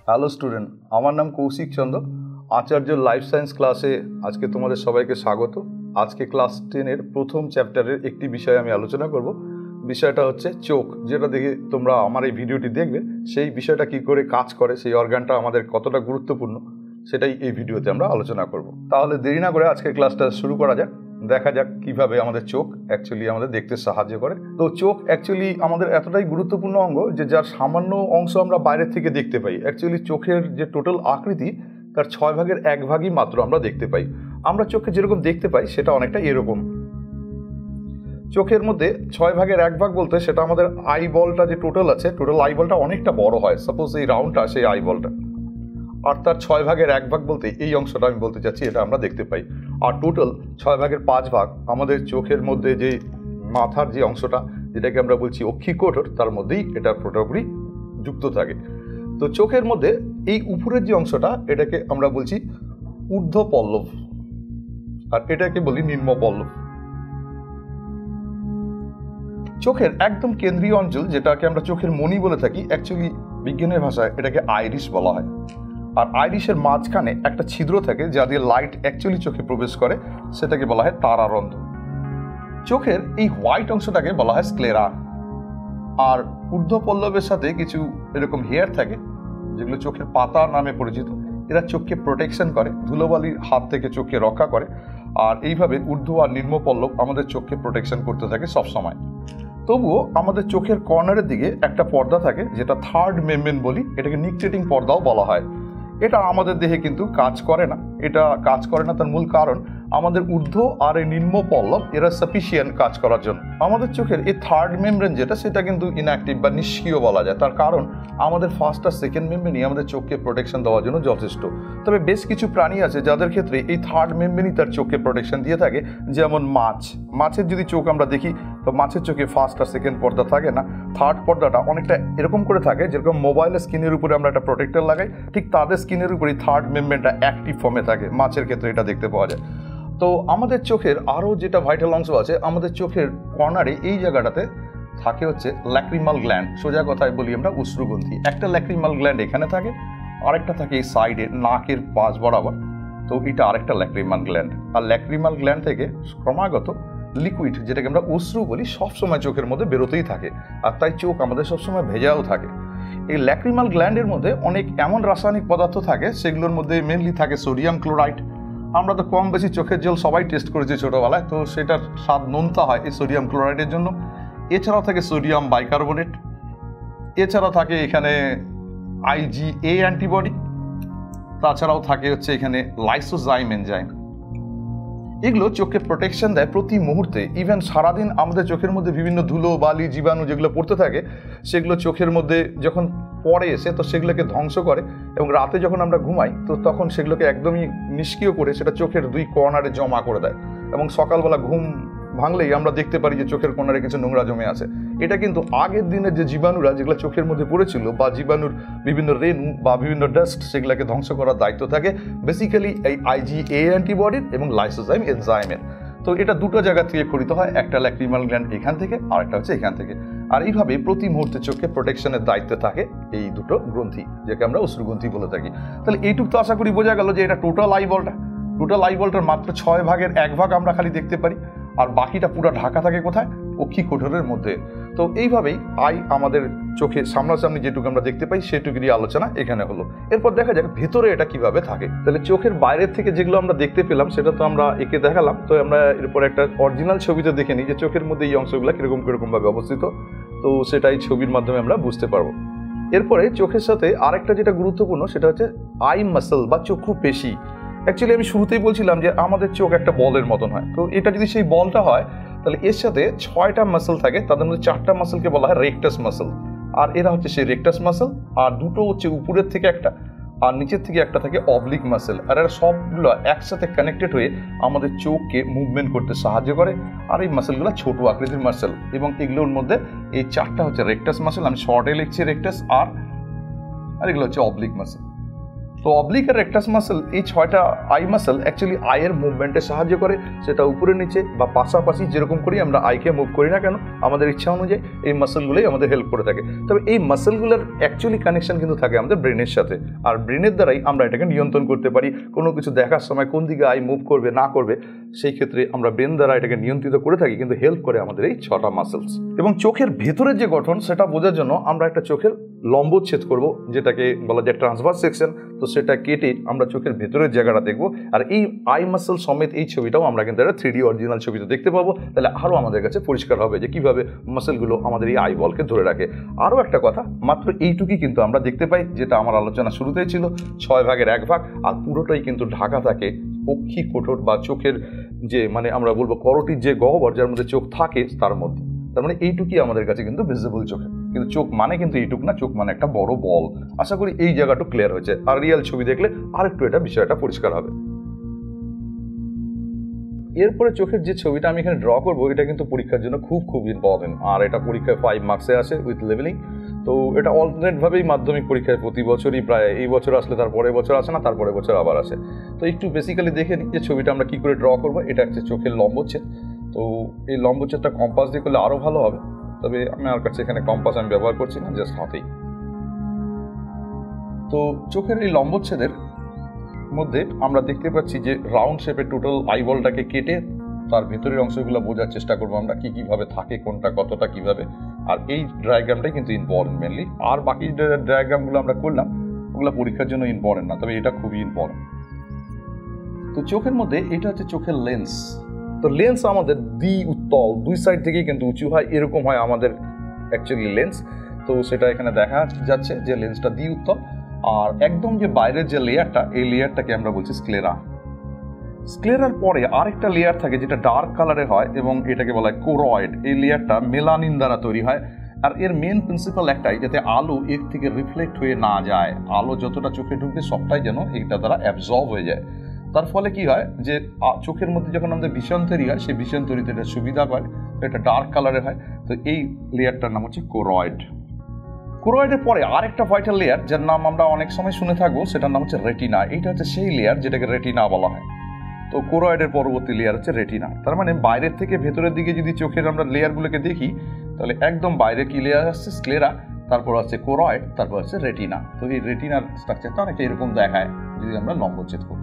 Hello student, আমার নাম কৌশিক চন্দ্র। আচার্য life science ক্লাসে আজকে তোমাদের সবাইকে স্বাগত। আজকে ক্লাস 10-এর প্রথম চ্যাপ্টারের একটি বিষয় আমি আলোচনা করব। বিষয়টা হচ্ছে চোখ, যেটা দেখে তোমরা আমার এই ভিডিওটি দেখবে। সেই বিষয়টা কি করে কাজ করে, সেই অর্গানটা আমাদের কতটা গুরুত্বপূর্ণ, সেটাই এই ভিডিওতে আমরা আলোচনা করব। তাহলে দেরি না করে আজকে ক্লাসটা শুরু করা যাক। দেখা যাক কিভাবে আমাদের চোখ অ্যাকচুয়ালি আমাদের দেখতে সাহায্য করে। তো চোখ অ্যাকচুয়ালি আমাদের এতটাই গুরুত্বপূর্ণ অঙ্গ যে যার সামান্য অংশ আমরা বাইরের থেকে দেখতে পাই। অ্যাকচুয়ালি চোখের যে টোটাল আকৃতি তার 6 ভাগের 1 ভাগই মাত্র আমরা দেখতে পাই। আমরা চোখে যেরকম দেখতে পাই সেটা অনেকটা এরকম। চোখের মধ্যে 6 ভাগের 1 ভাগ বলতে সেটা আমাদের আই বলটা যে টোটাল আছে, টোটাল আই বলটা অনেকটা বড় হয়। সাপোজ এই রাউন্ডটা সেই আই বলটা, আর তার 6 ভাগের 1 ভাগ বলতে এই অংশটা আমি বলতে চাচ্ছি, এটা আমরা দেখতে পাই। আর টোটাল 6 ভাগের 5 ভাগ আমাদের চোখের মধ্যে যে মাথার যে অংশটা, যেটাকে আমরা বলছি অক্ষিকোটর, তার মধ্যেই এটা পুরোপুরি যুক্ত থাকে। তো চোখের মধ্যে এই উপরের যে অংশটা, এটাকে আমরা বলছি ঊর্ধ্ব পল্লব, আর এটাকে বলি নিম্ন পল্লব। চোখের একদম কেন্দ্রীয় অঞ্চল, যেটাকে আমরা চোখের মণি বলে থাকি, অ্যাকচুয়ালি বিজ্ঞানের ভাষায় এটাকে আইরিশ বলা হয়। আর আইরিশের মাঝখানে একটা ছিদ্র থাকে যা দিয়ে লাইট অ্যাকচুয়ালি চোখে প্রবেশ করে, সেটাকে বলা হয় তারারন্ধ্র। চোখের এই হোয়াইট অংশটাকে বলা হয় স্ক্লেরা। আর ঊর্ধ্ব পল্লবের সাথে কিছু এরকম হেয়ার থাকে যেগুলো চোখের পাতা নামে পরিচিত। এরা চোখকে প্রোটেকশন করে, ধুলোবালির হাত থেকে চোখকে রক্ষা করে। আর এইভাবে ঊর্ধ্ব আর নিম্ন পল্লব আমাদের চোখকে প্রোটেকশন করতে থাকে সবসময়। তবুও আমাদের চোখের কর্নারের দিকে একটা পর্দা থাকে যেটা থার্ড মেমব্রেন বলি, এটাকে নিকটেটিং পর্দাও বলা হয়। এটা আমাদের দেহে কিন্তু কাজ করে না। এটা কাজ করে না তার মূল কারণ আমাদের ঊর্ধ্ব আর এই নিম্ন পল্লব এরা সাফিসিয়েন্ট কাজ করার জন্য। আমাদের চোখের এই থার্ড মেমব্রেন যেটা, সেটা কিন্তু ইনঅ্যাক্টিভ বা নিষ্ক্রিয় বলা যায়। তার কারণ আমাদের ফার্স্ট আর সেকেন্ড মেমব্রেনই আমাদের চোখকে প্রোটেকশন দেওয়ার জন্য যথেষ্ট। তবে বেশ কিছু প্রাণী আছে যাদের ক্ষেত্রে এই থার্ড মেমব্রেনই তার চোখকে প্রোটেকশন দিয়ে থাকে। যেমন মাছের যদি চোখ আমরা দেখি, তো মাছের চোখে ফার্স্ট আর সেকেন্ড পর্দা থাকে না, থার্ড পর্দাটা অনেকটা এরকম করে থাকে। যেরকম মোবাইলের স্ক্রিনের উপরে আমরা একটা প্রোটেক্টর লাগাই, ঠিক তাদের স্ক্রিনের উপরেই থার্ড মেমব্রেনটা অ্যাক্টিভ ফর্মে থাকে। মাছের ক্ষেত্রে এটা দেখতে পাওয়া যায়। তো আমাদের চোখের আরও যেটা ভাইটাল অংশ আছে, আমাদের চোখের কর্নারে এই জায়গাটাতে থাকে হচ্ছে ল্যাক্রিমাল গ্ল্যান্ড। সোজা কথায় বলি আমরা অশ্রুগ্রন্থি। একটা ল্যাক্রিমাল গ্ল্যান্ড এখানে থাকে, আরেকটা থাকে এই সাইডে নাকের পাশ বরাবর। তো এটা আরেকটা ল্যাক্রিমাল গ্ল্যান্ড। আর ল্যাক্রিমাল গ্ল্যান্ড থেকে ক্রমাগত লিকুইড, যেটাকে আমরা অশ্রু বলি, সবসময় চোখের মধ্যে বেরোতেই থাকে। আর তাই চোখ আমাদের সবসময় ভেজাও থাকে। এই ল্যাক্রিমাল গ্ল্যান্ডের মধ্যে অনেক এমন রাসায়নিক পদার্থ থাকে, সেগুলোর মধ্যে মেনলি থাকে সোডিয়াম ক্লোরাইড। আমরা তো কম বেশি চোখের জল সবাই টেস্ট করেছি ছোটোবেলায়, তো সেটার স্বাদ নোনতা হয় এই সোডিয়াম ক্লোরাইডের জন্য। এছাড়াও থাকে সোডিয়াম বাইকার্বনেট। এছাড়া থাকে এখানে IgA অ্যান্টিবডি। তাছাড়াও থাকে হচ্ছে এখানে লাইসোজাইম এনজাইম। এগুলো চোখকে প্রোটেকশন দেয় প্রতি মুহূর্তে। ইভেন সারাদিন আমাদের চোখের মধ্যে বিভিন্ন ধুলো বালি জীবাণু যেগুলো পড়তে থাকে, সেগুলো চোখের মধ্যে যখন পড়ে এসে তো সেগুলোকে ধ্বংস করে। এবং রাতে যখন আমরা ঘুমাই তো তখন সেগুলোকে একদমই নিষ্ক্রিয় করে সেটা চোখের 2 কর্নারে জমা করে দেয়। এবং সকালবেলা ঘুম ভাঙলেই আমরা দেখতে পারি যে চোখের কর্নারে কিছু নোংরা জমে আছে। এটা কিন্তু আগের দিনের যে জীবাণুরা যেগুলো চোখের মধ্যে পড়েছিল, বা জীবাণুর বিভিন্ন রেণু বা বিভিন্ন ডাস্ট, সেগুলোকে ধ্বংস করার দায়িত্ব থাকে বেসিক্যালি এই IgA অ্যান্টিবডির এবং লাইসোজাইম এনজাইমের। তো এটা দুটো জায়গা থেকে খরিত হয়, একটা ল্যাক্রিমাল গ্ল্যান্ড এখান থেকে, আর একটা হচ্ছে এখান থেকে। আর এইভাবে প্রতি মুহূর্তে চোখকে প্রোটেকশনের দায়িত্বে থাকে এই দুটো গ্রন্থি, যাকে আমরা অশ্রুগ্রন্থি বলে থাকি। তাহলে এইটুকু তো আশা করি বোঝা গেল যে এটা টোটাল আইবলটার মাত্র 6 ভাগের 1 ভাগ আমরা খালি দেখতে পারি, আর বাকিটা পুরো ঢাকা থাকে কোথায়? অক্ষিকোটরের মধ্যে। তো এইভাবেই আমাদের চোখে সামনাসামনি যেটুকু আমরা দেখতে পাই সেটুকুরই আলোচনা এখানে হলো। এরপর দেখা যাক ভেতরে এটা কিভাবে থাকে। তাহলে চোখের বাইরের থেকে যেগুলো আমরা দেখতে পেলাম সেটা তো আমরা এঁকে দেখালাম। তো আমরা এরপর একটা অরিজিনাল ছবিতে দেখে নিই যে চোখের মধ্যে এই অংশগুলো কিরকম ভাবে অবস্থিত। তো সেটাই ছবির মাধ্যমে আমরা বুঝতে পারবো। এরপরে চোখের সাথে আরেকটা যেটা গুরুত্বপূর্ণ সেটা হচ্ছে আই মাসল বা চক্ষু পেশি। অ্যাকচুয়ালি আমি শুরুতেই বলছিলাম যে আমাদের চোখ একটা বলের মতন হয়। তো এটা যদি সেই বলটা হয়, তাহলে এর সাথে 6টা মাসল থাকে। তাদের মধ্যে 4টা মাসলকে বলা হয় রেকটাস মাসল। আর এরা হচ্ছে সেই রেকটাস মাসল। আর দুটো হচ্ছে উপরের থেকে একটা, আর নিচের থেকে একটা থাকে অবলিক মাসল। আর এরা সবগুলো একসাথে কানেক্টেড হয়ে আমাদের চোখকে মুভমেন্ট করতে সাহায্য করে। আর এই মাসলগুলো ছোট আকৃতির মাসল, এবং এগুলোর মধ্যে এই 4টা হচ্ছে রেকটাস মাসল। আমি শর্টে লিখছি রেকটাস, আর এগুলো হচ্ছে অবলিক মাসল। তো অবলিক আর রেক্টাস মাসল, এই 6টা আই মাসল অ্যাকচুয়ালি আইয়ের মুভমেন্টে সাহায্য করে, সেটা উপরে নিচে বা পাশাপাশি যেরকম করি আমরা আইকে মুভ করি না কেন আমাদের ইচ্ছা অনুযায়ী এই মাসলগুলোই আমাদের হেল্প করে থাকে। তবে এই মাসলগুলোর অ্যাকচুয়ালি কানেকশন কিন্তু থাকে আমাদের ব্রেনের সাথে, আর ব্রেনের দ্বারাই আমরা এটাকে নিয়ন্ত্রণ করতে পারি। কোনো কিছু দেখার সময় কোন দিকে আই মুভ করবে না করবে সেই ক্ষেত্রে আমরা ব্রেন দ্বারা এটাকে নিয়ন্ত্রিত করে থাকি, কিন্তু হেল্প করে আমাদের এই 6টা মাসলস। এবং চোখের ভেতরের যে গঠন সেটা বোঝার জন্য আমরা একটা চোখের লম্বচ্ছেদ করব, যেটাকে বলা যায় ট্রান্সভার্স সেকশন। তো সেটা কেটে আমরা চোখের ভেতরের জায়গাটা দেখবো, আর এই আই মাসল সমেত এই ছবিটাও আমরা কিন্তু একটা 3D অরিজিনাল ছবিতে দেখতে পাবো। তাহলে আরও আমাদের কাছে পরিষ্কার হবে যে কিভাবে মাসলগুলো আমাদের এই আই বলকে ধরে রাখে। আরও একটা কথা, মাত্র এইটুকুই কিন্তু আমরা দেখতে পাই, যেটা আমার আলোচনা শুরুতেই ছিল, 6 ভাগের 1 ভাগ, আর পুরোটাই কিন্তু ঢাকা থাকে অক্ষি কোঠর বা চোখের যে মানে আমরা বলবো করোটির যে গহ্বর যার মধ্যে চোখ থাকে তার মধ্যে। তার মানে এইটুকুই আমাদের কাছে কিন্তু ভিজিবল চোখে, কিন্তু চোখ মানে কিন্তু এইটুক না, চোখ মানে একটা বড় বল। আশা করি এই জায়গাটা ক্লিয়ার হয়েছে, আর রিয়েল ছবি দেখলে আরেকটু এটা বিষয়টা পরিষ্কার হবে। এরপরে চোখের যে ছবিটা আমি এখানে ড্র করবো এটা কিন্তু পরীক্ষার জন্য খুব খুব ইম্পর্টেন্ট, আর এটা পরীক্ষায় 5 মার্কসে আসে উইথ লেভেলিং। তো এটা অল্টারনেটভাবেই মাধ্যমিক পরীক্ষায় প্রতি বছরই প্রায়, এই বছর আসলে তার পরের বছর আসে না, তারপরে বছর আবার আসে। তো একটু বেসিক্যালি দেখে নিই যে ছবিটা আমরা কী করে ড্র করবো। এটা হচ্ছে চোখের লম্বচ্ছেদ। তো এই লম্বচ্ছেদটা কম্পাস দিয়ে করলে আরও ভালো হবে, তবে আমার কাছে এখানে কম্পাস আমি ব্যবহার করছি না, জাস্ট হাতেই। তো চোখের এই লম্বচ্ছেদের মধ্যে আমরা দেখতে পাচ্ছি যে রাউন্ড শেপের টোটাল আইবলটাকে কেটে তার ভেতরের অংশগুলো বোঝার চেষ্টা করবো আমরা, কি কিভাবে থাকে, কোনটা কতটা কিভাবে। আর এই ডায়াগ্রামটাই কিন্তু ইম্পর্টেন্ট মেনলি, আর বাকি ডায়াগ্রামগুলো আমরা করলাম ওগুলো পরীক্ষার জন্য ইম্পর্টেন্ট না, তবে এটা খুবই ইম্পর্টেন্ট। তো চোখের মধ্যে এটা হচ্ছে চোখের লেন্স। তো লেন্স আমাদের উত্তল দুই সাইড থেকেই কিন্তু উঁচু হয়, এরকম হয় আমাদের অ্যাকচুয়ালি লেন্স। তো সেটা এখানে দেখা যাচ্ছে যে লেন্সটা উত্তল, আর একদম যে বাইরের যে লেয়ারটা, এই লেয়ারটাকে আমরা বলছি স্ক্লেরা। স্ক্লেরার পরে আরেকটা লেয়ার থাকে যেটা ডার্ক কালারে হয় এবং এটাকে বলা হয় কোরয়েড। এই লেয়ারটা মেলানিন দ্বারা তৈরি হয়, আর এর মেন প্রিন্সিপাল একটাই, যাতে আলো এর থেকে রিফ্লেক্ট হয়ে না যায়, আলো যতটা চোখে ঢুকবে সবটাই যেন এইটা দ্বারা অ্যাবজর্ব হয়ে যায়। তার ফলে কি হয় যে চোখের মধ্যে যখন আমাদের ভিশন তৈরি হয়, সেই ভিশন তৈরিতে এটা সুবিধা পায়, এটা ডার্ক কালারে হয়। তো এই লেয়ারটার নাম হচ্ছে কোরয়েড। কোরয়েডের পরে আরেকটা ভাইটাল লেয়ার যার নাম আমরা অনেক সময় শুনে থাকবো, সেটার নাম হচ্ছে রেটিনা। এইটা হচ্ছে সেই লেয়ার যেটাকে রেটিনা বলা হয়। তো কোরয়েডের পরবর্তী লেয়ার হচ্ছে রেটিনা। তার মানে বাইরের থেকে ভেতরের দিকে যদি চোখের আমরা লেয়ারগুলোকে দেখি, তাহলে একদম বাইরে কি লেয়ার আসছে, স্ক্লেরা, তারপর আছে কোরয়েড, তারপর আছে রেটিনা। তো এই রেটিনার স্ট্রাকচারটা অনেকটা এরকম দেখায় যদি আমরা লম্বচ্ছেদ করি।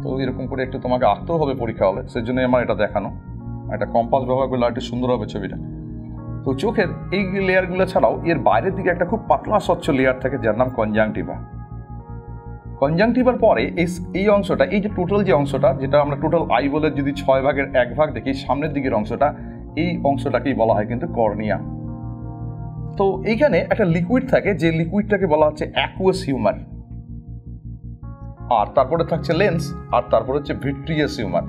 তো এরকম করে একটু তোমাকে আঁকতেও হবে পরীক্ষা হলে, সেজন্য আমার এটা দেখানো। একটা কম্পাস ব্যবহার করলে একটু সুন্দর হবে ছবিটা। তো চোখের এই লেয়ারগুলো ছাড়াও এর বাইরের দিকে একটা খুব পাতলা স্বচ্ছ লেয়ার থাকে যার নাম কনজাংটিভা। কনজাংটিভার পরে এই অংশটা, এই যে টোটাল যে অংশটা, যেটা আমরা টোটাল আইবলের যদি 6 ভাগের 1 ভাগ দেখি, সামনের দিকের অংশটা, এই অংশটাকেই বলা হয় কিন্তু কর্নিয়া। তো এইখানে একটা লিকুইড থাকে, যে লিকুইডটাকে বলা হচ্ছে অ্যাকুয়াস হিউমার, আর তারপরে থাকছে লেন্স, আর তারপরে হচ্ছে ভিট্রিয়াস হিউমার।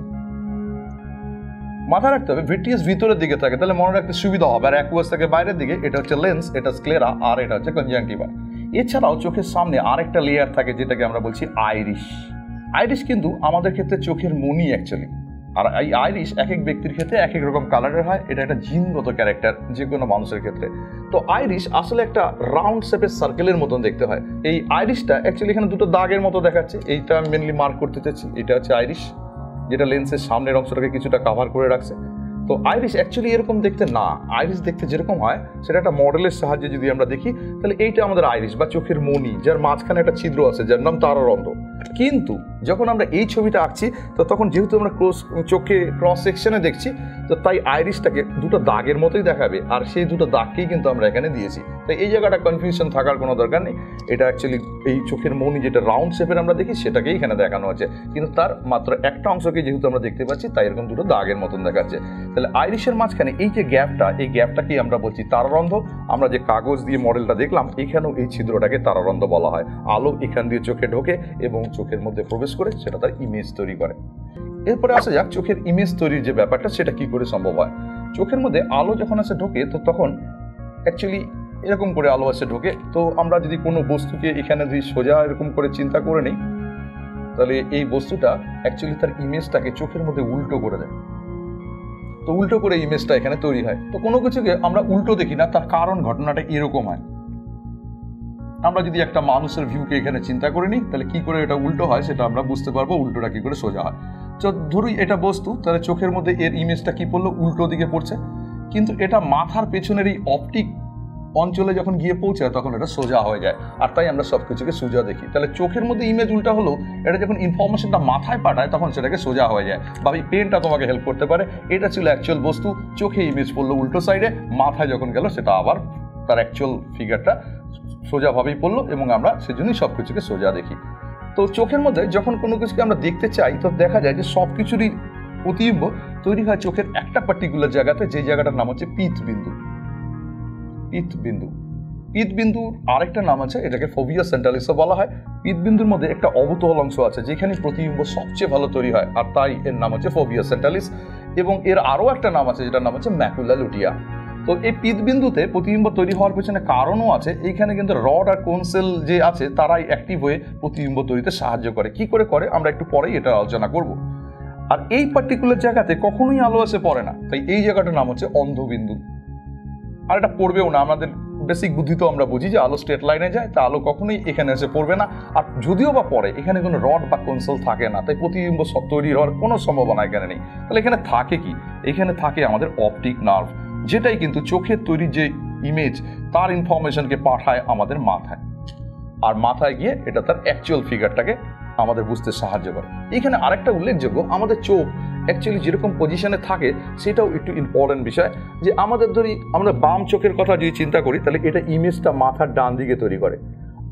মাথায় রাখতে হবে ভিট্রিয়াস ভিতরের দিকে থাকে, তাহলে মনে রাখতে সুবিধা হবে, আর অ্যাকুয়াস থাকে বাইরের দিকে। এটা হচ্ছে লেন্স, এটা স্ক্লেরা, আর এটা হচ্ছে কনজাংটিভা। এছাড়াও চোখের সামনে আরেকটা লেয়ার থাকে যেটাকে আমরা বলছি আইরিশ। আইরিশ কিন্তু আমাদের ক্ষেত্রে চোখের মনি অ্যাকচুয়ালি, আর এই আইরিশ এক এক ব্যক্তির ক্ষেত্রে এক এক রকম কালারের হয়। এটা একটা জিনগত ক্যারেক্টার যে কোনো মানুষের ক্ষেত্রে। তো আইরিশ আসলে একটা রাউন্ড শেপের সার্কেলের মতন দেখতে হয়। এই আইরিশটা অ্যাকচুয়ালি এখানে দুটো দাগের মতো দেখাচ্ছে, এইটা আমি মেনলি মার্ক করতে চাচ্ছি। এটা হচ্ছে আইরিশ, যেটা লেন্সের সামনের অংশটাকে কিছুটা কাভার করে রাখছে। তো আইরিশ অ্যাকচুয়ালি এরকম দেখতে না, আইরিশ দেখতে যেরকম হয় সেটা একটা মডেলের সাহায্যে যদি আমরা দেখি, তাহলে এইটা আমাদের আইরিশ বা চোখের মনি, যার মাঝখানে একটা ছিদ্র আছে যার নাম তারারন্ধ্র। কিন্তু যখন আমরা এই ছবিটা আঁকছি, তো তখন যেহেতু আমরা চোখে ক্রস সেকশনে দেখছি, তো তাই আইরিশটাকে দুটো দাগের মতোই দেখাবে, আর সেই দুটো দাগকেই কিন্তু আমরা এখানে দিয়েছি। তো এই জায়গাটা কনফিউশন থাকার কোনো দরকার নেই। এটা অ্যাকচুয়ালি এই চোখের মনি যেটা রাউন্ড শেপের আমরা দেখি, সেটাকেই এখানে দেখানো আছে, কিন্তু তার মাত্র একটা অংশকে যেহেতু আমরা দেখতে পাচ্ছি, তাই এরকম দুটো দাগের মতন দেখাচ্ছে। তাহলে আইরিশের মাঝখানে এই যে গ্যাপটা, এই গ্যাপটাকেই আমরা বলছি তারারন্ধ্র। আমরা যে কাগজ দিয়ে মডেলটা দেখলাম, এখানেও এই ছিদ্রটাকে তারারন্ধ্র বলা হয়। আলো এখান দিয়ে চোখে ঢোকে এবং চোখের মধ্যে প্রবেশ করে সেটা তার ইমেজ তৈরি করে। এরপরে আসা যাক চোখের ইমেজ তৈরির যে ব্যাপারটা, সেটা কি করে সম্ভব হয়। চোখের মধ্যে আলো যখন আসে ঢোকে, তো তখন অ্যাকচুয়ালি এরকম করে আলো আসে ঢোকে। তো আমরা যদি কোনো বস্তুকে এখানে যদি সোজা এরকম করে চিন্তা করে নিই, তাহলে এই বস্তুটা অ্যাকচুয়ালি তার ইমেজটাকে চোখের মধ্যে উল্টো করে দেয়। তো উল্টো করে ইমেজটা এখানে তৈরি হয়। তো কোনো কিছুকে আমরা উল্টো দেখি না, তার কারণ ঘটনাটা এরকম হয়। আমরা যদি একটা মানুষের ভিউকে এখানে চিন্তা করে নিই, তাহলে কি করে এটা উল্টো হয় সেটা আমরা বুঝতে পারবো, উল্টোটা কি করে সোজা হয়। তো ধরুই এটা বস্তু, তাহলে চোখের মধ্যে এর ইমেজটা কি পড়লো, উল্টো দিকে পড়ছে, কিন্তু এটা মাথার পেছনের এই অপটিক অঞ্চলে যখন গিয়ে পৌঁছায় তখন এটা সোজা হয়ে যায়, আর তাই আমরা সবকিছুকে সোজা দেখি। তাহলে চোখের মধ্যে ইমেজ উল্টা হলো, এটা যখন ইনফরমেশনটা মাথায় পাঠায় তখন সেটাকে সোজা হয়ে যায়। বা এই পেনটা তোমাকে হেল্প করতে পারে, এটা ছিল অ্যাকচুয়াল বস্তু, চোখে ইমেজ পড়লো উল্টো সাইডে, মাথায় যখন গেল সেটা আবার তার অ্যাকচুয়াল ফিগারটা সোজাভাবেই পড়লো, এবং আমরা সেজন্যই সবকিছুকে সোজা দেখি। তো চোখের মধ্যে যখন কোনো কিছুকে আমরা দেখতে চাই, তো দেখা যায় যে সব কিছুরই প্রতিবিম্ব তৈরি হয় চোখের একটা পার্টিকুলার জায়গাতে, যে জায়গাটার নাম হচ্ছে পিতবিন্দু। পিতবিন্দুর আরেকটা নাম আছে, এটাকে ফোভিয়া সেন্ট্রালিসও বলা হয়। পিতবিন্দুর মধ্যে একটা অবতল অংশ আছে যেখানে প্রতিবিম্ব সবচেয়ে ভালো তৈরি হয়, আর তাই এর নাম হচ্ছে ফোভিয়া সেন্ট্রালিস। এবং এর আরও একটা নাম আছে যেটার নাম হচ্ছে ম্যাকুলা লুটিয়া। তো এই পিতবিন্দুতে প্রতিবিম্ব তৈরি হওয়ার পেছনে কারণও আছে। এইখানে কিন্তু রড আর কোন সেল যে আছে তারাই অ্যাক্টিভ হয়ে প্রতিবিম্ব তৈরিতে সাহায্য করে। কি করে করে আমরা একটু পরেই এটা আলোচনা করব। আর এই পার্টিকুলার জায়গাতে কখনোই আলো এসে পড়ে না, তাই এই জায়গাটার নাম হচ্ছে অন্ধবিন্দু। আর এটা পড়বেও না, আমাদের বেসিক বুদ্ধি তো আমরা বুঝি যে আলো স্ট্রেট লাইনে যায়, তা আলো কখনোই এখানে এসে পড়বে না। আর যদিও বা পড়ে, এখানে কোনো রড বা কনসোল থাকে না, তাই প্রতিবিম্ব তৈরি হওয়ার কোনো সম্ভাবনা এখানে নেই। তাহলে এখানে থাকে কি? এখানে থাকে আমাদের অপটিক নার্ভ, যেটাই কিন্তু চোখের তৈরি যে ইমেজ তার ইনফরমেশনকে পাঠায় আমাদের মাথায়, আর মাথায় গিয়ে এটা তার অ্যাকচুয়াল ফিগারটাকে আমাদের বুঝতে সাহায্য করে। এখানে আরেকটা উল্লেখযোগ্য, আমাদের চোখ অ্যাকচুয়ালি যেরকম পজিশনে থাকে সেটাও একটু ইম্পর্টেন্ট বিষয়। যে আমাদের ধরি আমরা বাম চোখের কথা যদি চিন্তা করি, তাহলে এটা ইমেজটা মাথার ডান দিকে তৈরি করে,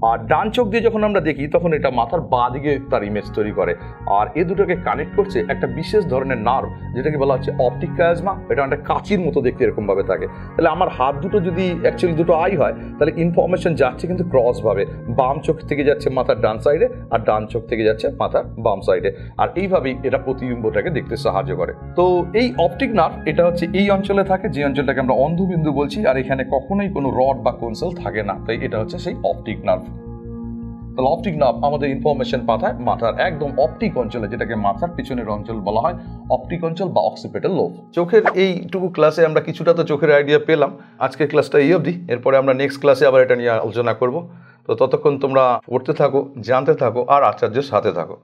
আর ডান চোখ দিয়ে যখন আমরা দেখি তখন এটা মাথার বাঁ দিকে তার ইমেজ তৈরি করে। আর এ দুটোকে কানেক্ট করছে একটা বিশেষ ধরনের নার্ভ, যেটাকে বলা হচ্ছে অপটিক কায়াজমা। এটা একটা কাঁচির মতো দেখতে এরকম ভাবে থাকে। তাহলে আমার হাত দুটো যদি অ্যাকচুয়ালি দুটো আই হয়, তাহলে ইনফরমেশন যাচ্ছে কিন্তু ক্রস ভাবে, বাম চোখ থেকে যাচ্ছে মাথার ডান সাইডে, আর ডান চোখ থেকে যাচ্ছে মাথার বাম সাইডে, আর এইভাবেই এটা প্রতিবিম্বটাকে দেখতে সাহায্য করে। তো এই অপটিক নার্ভ এটা হচ্ছে এই অঞ্চলে থাকে, যে অঞ্চলটাকে আমরা অন্ধবিন্দু বলছি, আর এখানে কখনোই কোনো রড বা কোনসেল থাকে না, তাই এটা হচ্ছে সেই অপটিক নার্ভ। তাহলে অপটিক নার্ভ আমাদের ইনফরমেশন পাঠায় মাথার একদম অপটিক অঞ্চলে, যেটাকে মাথার পিছনের অঞ্চল বলা হয় অপটিক অঞ্চল বা অক্সিপিটাল লোব। চোখের এইটুকু ক্লাসে আমরা কিছুটা তো চোখের আইডিয়া পেলাম। আজকের ক্লাসটা এই অবধি, এরপরে আমরা নেক্সট ক্লাসে আবার এটা নিয়ে আলোচনা করব। তো ততক্ষণ তোমরা পড়তে থাকো, জানতে থাকো, আর আচার্যের সাথে থাকো।